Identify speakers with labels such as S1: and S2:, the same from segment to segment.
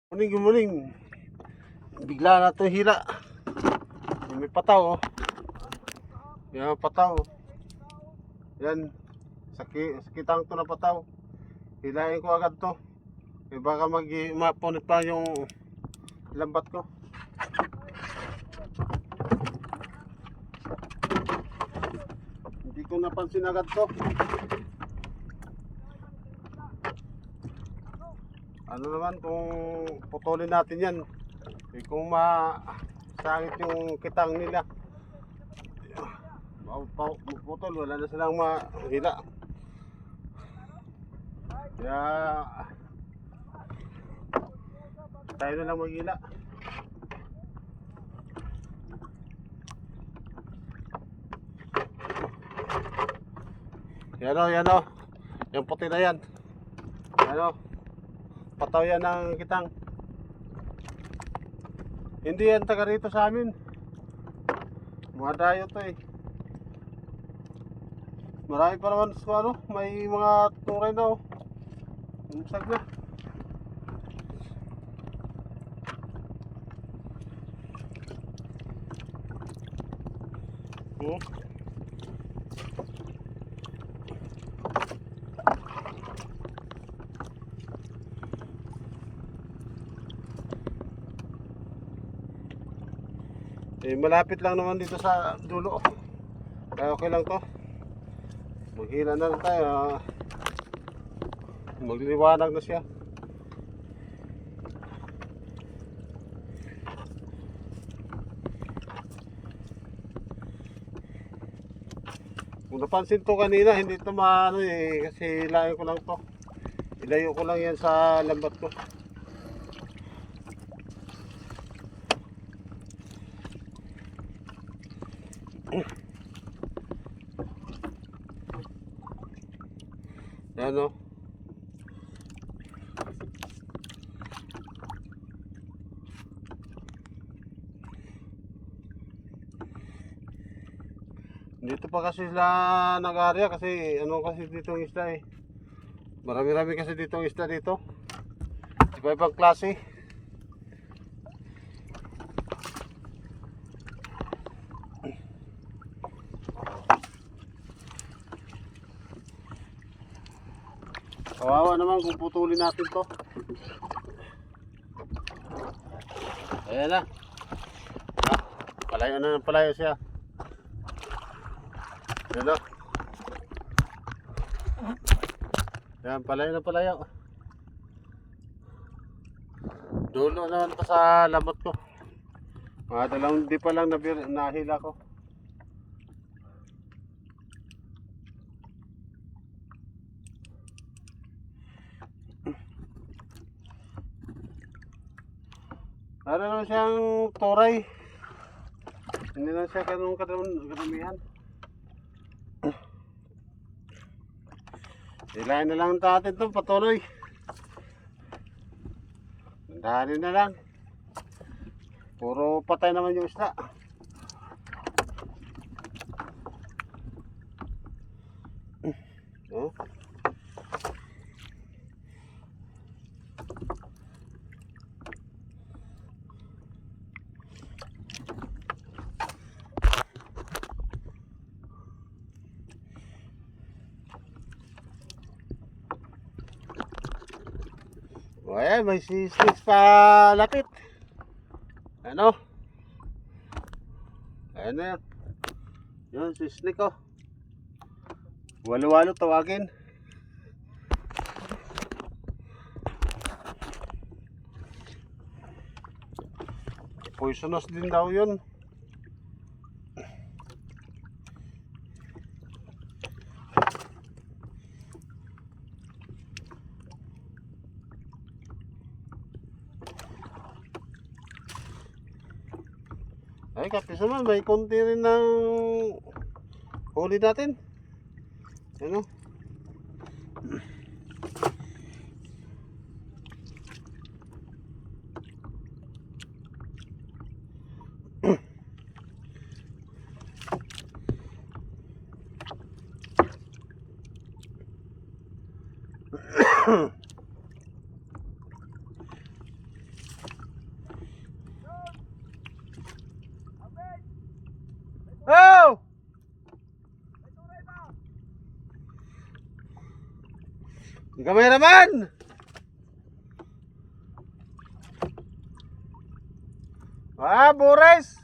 S1: Good morning. Bigla na itong hila. May pataw, oh. Yan, pataw. Yan. Sakitang to na pataw. Hilahin ko agad to. Eh, baka mapunit pa yung lambat ko. Hindi ko napansin agad to. Ano naman kung putulin natin yan. Eh, kung masangit yung kitang nila. Putol, wala na silang mahila. Kaya tayo na lang maghila. Yan o. Yung puti na yan. Yan o. Pataw yan ng kitang. Hindi yan taga rito sa amin. Mga dayo to eh. Marami pa naman sa ano. May mga turay na o. Umusag na. Eh, malapit lang naman dito sa dulo. Kaya okay lang to. Maghila na lang tayo. Magliliwanag na siya. Kung napansin to kanina, hindi to maano eh. Kasi hilahin ko lang to. Ilayo ko lang yan sa lambat ko. Yan o. Dito pa kasi sila nag-area kasi ano kasi dito ang isda eh. Marami-rami kasi dito ang isda dito. Iba-ibang klase. Kawawa naman kung putulin natin to. Ayan na. Palayo na ng palayo siya. Ayan na. Ayan, palayo na palayo. Dulo naman pa sa lamot ko. Mga dalawang di pa lang nahila ko. Ano naman siyang toray. Hindi na siya ganun kadamihan. Hilahin na lang natin ito patuloy. Dandahanin na lang. Puro patay naman yung isda. Oh. O ayan, may sislis pa lapit. Ano? Ayan na yan. Yun, sislik ko. Walo-walo tawagin. Poisonous din daw yun. Ay, kapis naman, may konti rin ng huli natin. Ano? Gamay naman! Ah, Bures!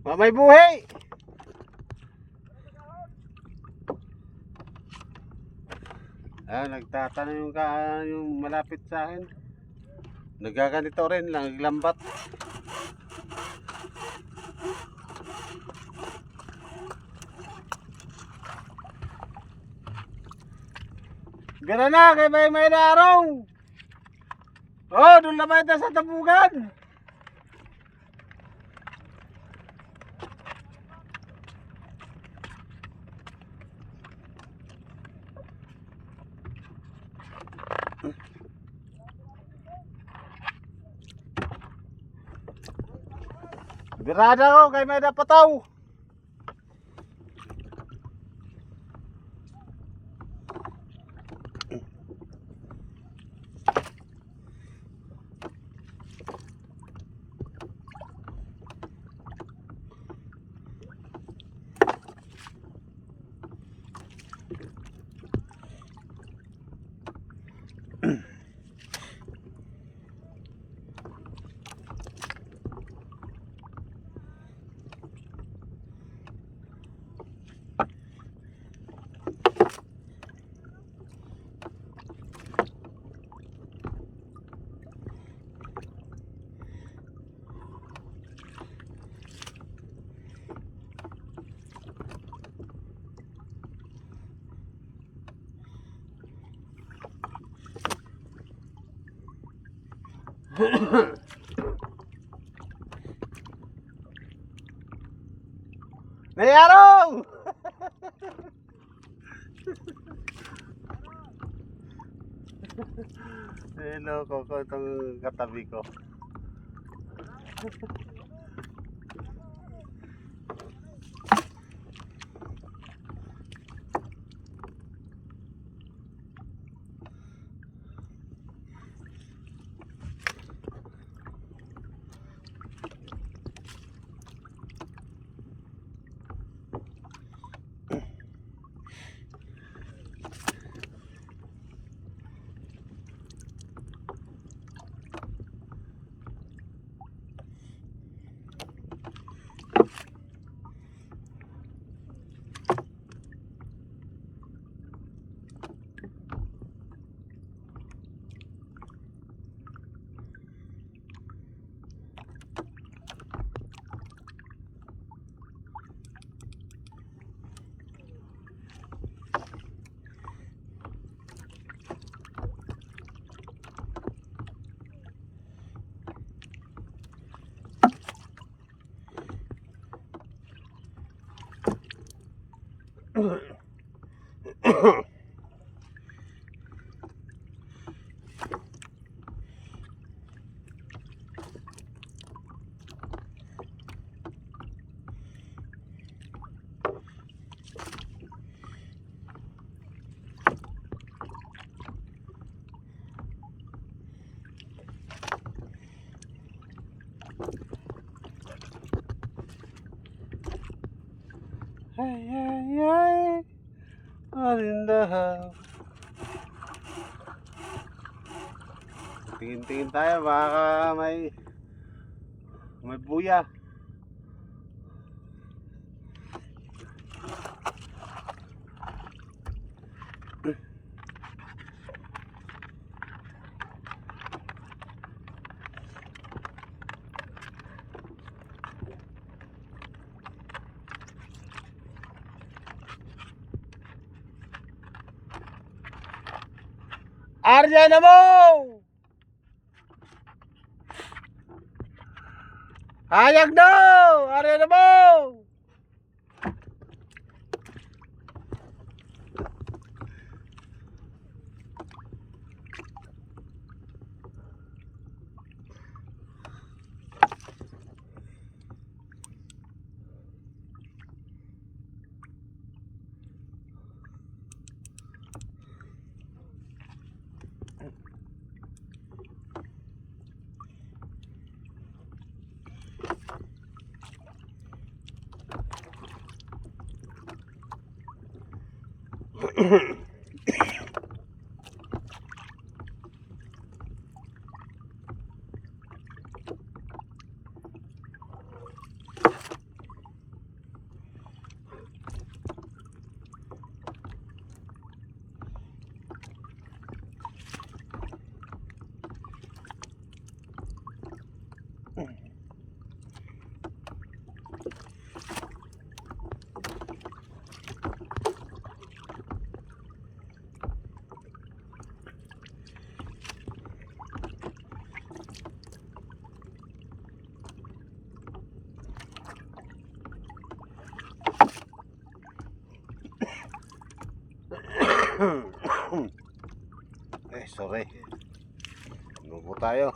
S1: Mamay buhay! Ah, nagtatanong yung malapit sa akin. Nagaganito rin lang, naglambat. Gana na, kay may na araw. Oh, doon naman tayo sa tabugan. Birada ko, kay may napataw. Nayarong! Hello, ko itong katabi ko. Ay, ay, ay. Alindahaw. Tingin-tingin tayo, baka may buya. Arya na mo! Hayag daw! Arya na mo! sorry. Nubo tayo.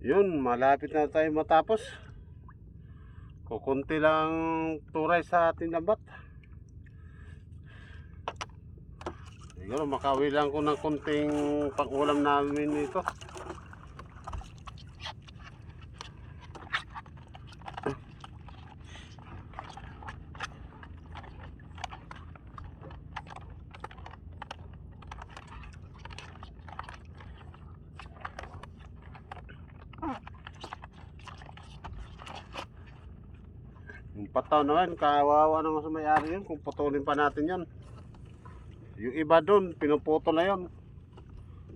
S1: Yun, malapit na tayo matapos. Kukunti lang turay sa ating lambat. Siguro makauwi lang ko ng kunting pang-ulam namin dito. Yung pataw naman, kawawa naman sa may-ari yun kung putulin pa natin yun. Yung iba doon, pinuputo na yun.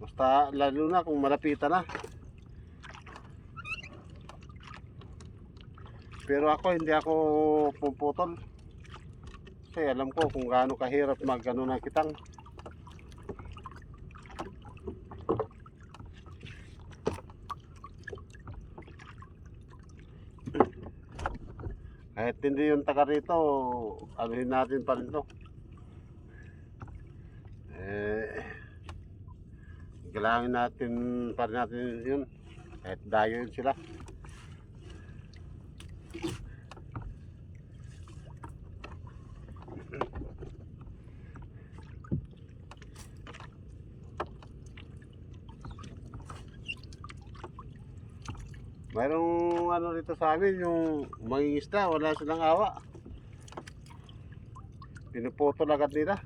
S1: Basta lalo na kung malapitan na. Pero ako, hindi ako puputol. Kasi alam ko kung gaano kahirap mag-ano na kitang. Kahit hindi yung taga rito, anuhin natin pa rin to. Galangin natin pa rin natin yun. Kahit dayo yun sila. Mayroong ano rito sa amin, yung mangingisda, wala silang awa. Pinuputol agad nila.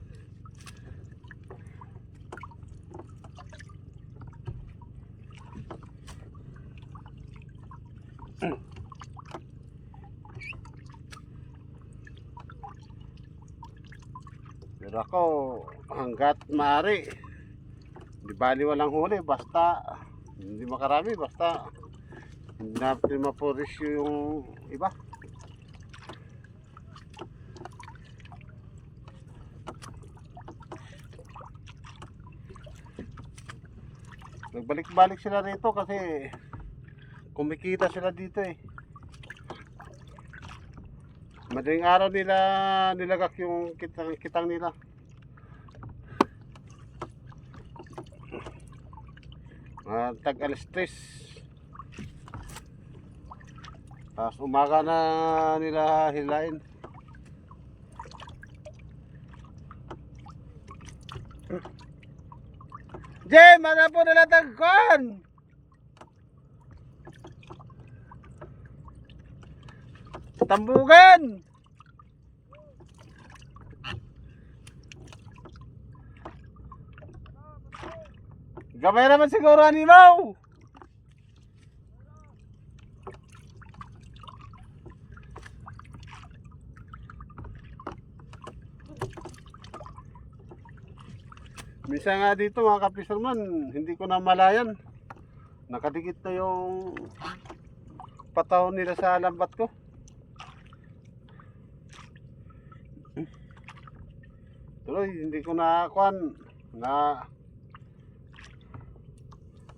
S1: Pero ako, hanggat maaari, di bali walang huli, basta hindi makarami, basta hindi natin mapuris yung iba. Nagbalik-balik sila rito kasi kumikita sila dito eh. Madaling araw nila nilagak yung kitang nila. Tag alas 3. Tapos umaga na nila hilain. Jem, mana po nila tagkon? Tambugan! Gamay naman siguro animaw! Minsan nga dito mga kapiserman, hindi ko na malayan. Nakadikit na yung pataw nila sa lambat ko. Tuloy, hindi ko na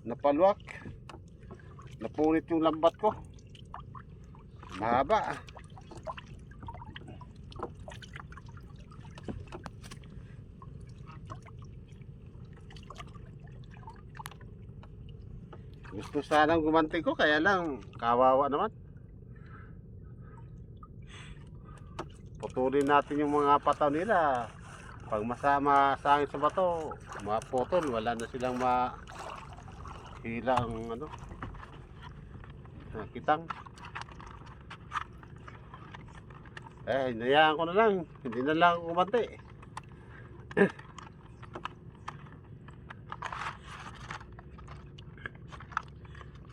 S1: napaluwak. Napunit yung lambat ko. Mahaba. Gusto sanang gumanti ko, kaya lang kawawa naman. Putulin natin yung mga pataw nila. Pag masama sa akin sa bato, maputol, wala na silang mahila ang ano, kitang. Hinayaan ko na lang, hindi na lang gumanti.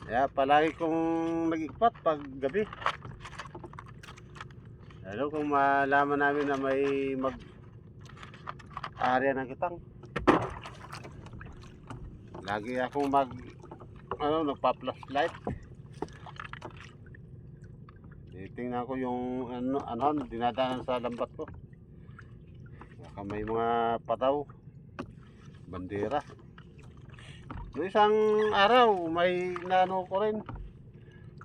S1: Kaya palagi kong nag-ikpat pag gabi. Lalo kung malaman namin na may mag-area ng kitang. Lagi akong nagpa-flashlight. Titingnan ko yung dinadaanan sa lambat ko. Baka may mga pataw, bandera. Noong isang araw may naano ko rin,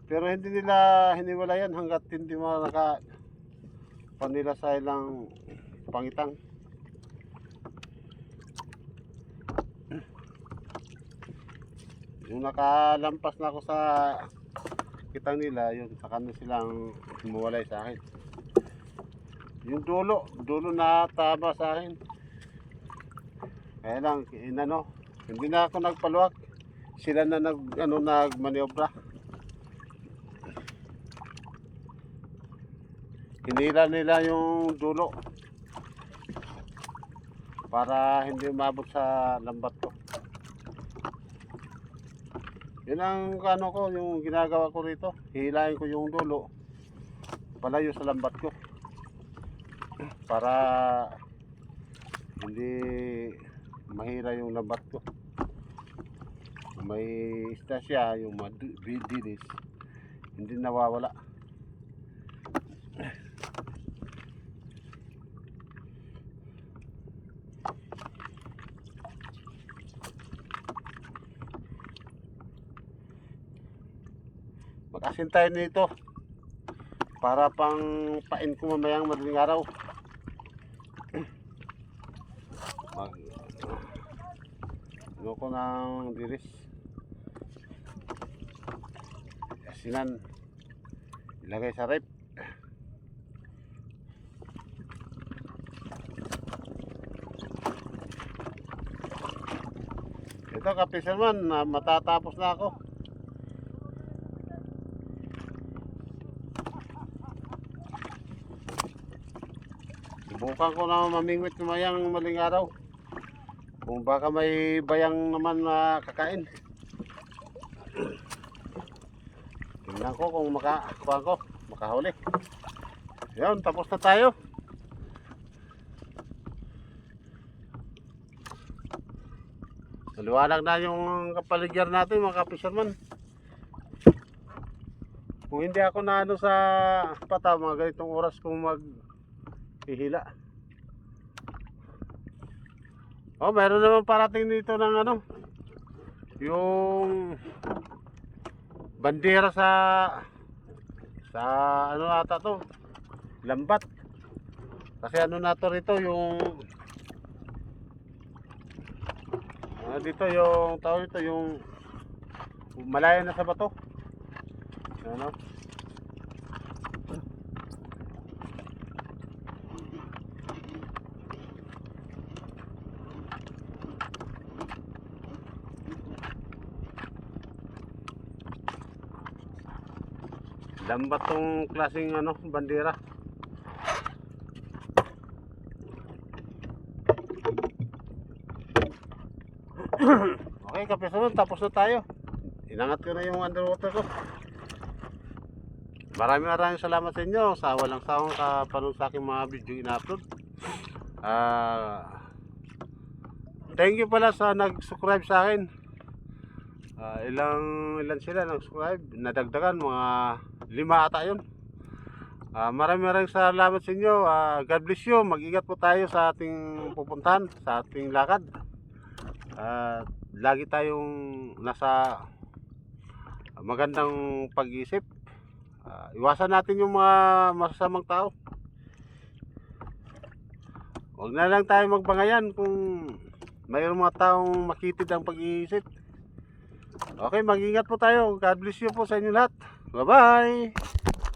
S1: pero hindi nila hiniwalayan hanggat hindi naka panila sa ilang pangitang. Yung nakalampas na ako sa kitang nila, yun sa kanila silang humuwalay sa akin. Yung dulo na tama sa akin. Kaya lang hindi na ako nagpaluwag. Sila na nagmaniobra. Hinila nila yung dulo para hindi umabot sa lambat ko. Yun ang yung ginagawa ko rito. Hihilahin ko yung dulo palayo sa lambat ko para hindi mahira yung lambat ko. May istasya, yung dilis, hindi nawawala. Mag-asin tayo nito para pang pain ko mamayang madaling araw. Ko ng diris. Asinan. Ilagay sa rep. Ito kapisalman, matatapos na ako. Subukan ko na mamingwit mamayang maling araw. Kung baka may bayang naman na kakain. Tingnan ko kung makahuli. Yan, tapos na tayo. Maliwanag na yung kapaligyan natin mga kapisarman. Kung hindi ako na sa pata, mga ganitong oras kung maghihila. Meron naman parating dito ng yung bandera sa ata to, lambat. Kasi na to rito yung dito yung tao nito yung malayo na sa bato. Lambat tong klaseng bandera. Okay, kapisunod, tapos na tayo. Inangat ko na yung underwater ko. Maraming salamat sa inyo sa walang sawang kapanood sa aking mga video ina-upload. Thank you pala sa nag-subscribe sa akin. Ilan sila nag-subscribe? Nadagdagan, mga 5 ata yun. Maraming salamat sa inyo. God bless you. Mag-ingat po tayo sa ating pupuntahan, sa ating lakad. Lagi tayong nasa magandang pag-iisip. Iwasan natin yung mga masasamang tao. Huwag na lang tayo magbangayan kung mayroong mga taong makitid ang pag-iisip. Okay, mag-ingat po tayo. God bless you po sa inyo lahat. Bye-bye!